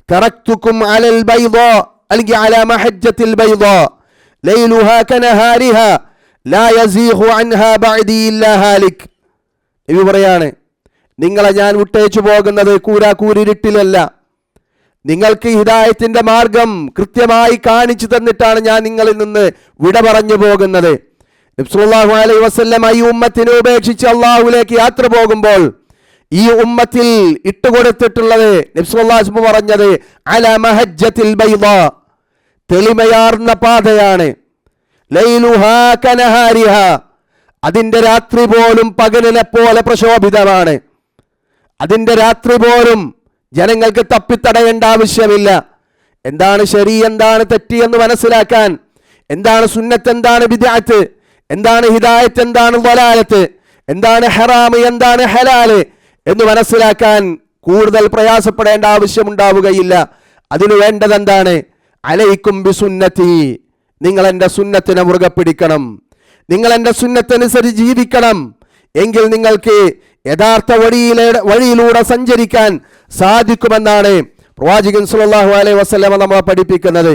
തറക്തുക്കും അലൽ ബൈദാ അല്ലെങ്കിൽ അലാ മഹജ്ജത്തിൽ ബൈദാ ലൈലുഹാ കനഹാരിഹാ ലാ യസീഖു അൻഹാ ബഅദി ഇല്ലാ ഹാലിക്. നബി പറയാണ്, നിങ്ങളെ ഞാൻ വിട്ടേച്ചു പോകുന്നത് കൂരാക്കൂരിരുട്ടിലല്ല, നിങ്ങൾക്ക് ഹിദായത്തിന്റെ മാർഗം കൃത്യമായി കാണിച്ചു തന്നിട്ടാണ് ഞാൻ നിങ്ങളിൽ നിന്ന് വിട പറഞ്ഞു പോകുന്നത്. നബി സല്ലല്ലാഹു അലൈഹി വസല്ലം ഈ ഉമ്മത്തിനെ ഉപേക്ഷിച്ച് അള്ളാഹുവിലേക്ക് യാത്ര പോകുമ്പോൾ ഈ ഉമ്മത്തിൽ ഇട്ടുകൊടുത്തിട്ടുള്ളത് നബി സല്ലല്ലാഹു അലൈഹി വസല്ലം പറഞ്ഞത് അലാ മഹജ്ജത്തിൽ ബൈദാ, തെളിമയാർന്ന പാതയാണ്. ലൈലുഹാ കനഹാരിഹാ, അതിന്റെ രാത്രി പോലും പകലിനെ പോലെ പ്രശോഭിതമാണ്. അതിന്റെ രാത്രി പോലും ജനങ്ങൾക്ക് തപ്പിത്തടയേണ്ട ആവശ്യമില്ല. എന്താണ് ശരി, എന്താണ് തെറ്റ് എന്ന് മനസ്സിലാക്കാൻ, എന്താണ് സുന്നത്ത്, എന്താണ് ബിദ്അത്ത്, എന്താണ് ഹിദായത്ത്, എന്താണ് ളലാലത്ത്, എന്താണ് ഹറാം, എന്താണ് ഹലാല് എന്ന് മനസ്സിലാക്കാൻ കൂടുതൽ പ്രയാസപ്പെടേണ്ട ആവശ്യമുണ്ടാവുകയില്ല. അതിനു വേണ്ടത് എന്താണ്? അലൈക്കും ബിസുന്നതി, നിങ്ങൾ എൻ്റെ സുന്നത്തിനെ മുറുകെ പിടിക്കണം, നിങ്ങൾ എൻ്റെ സുന്നത്തനുസരിച്ച് ജീവിക്കണം. എങ്കിൽ നിങ്ങൾക്ക് യഥാർത്ഥ വഴിയിലൂടെ സഞ്ചരിക്കാൻ സാധിക്കുമെന്നാണ് പ്രവാചകൻ സല്ലല്ലാഹു അലൈഹി വസല്ലം നമ്മളെ പഠിപ്പിക്കുന്നത്.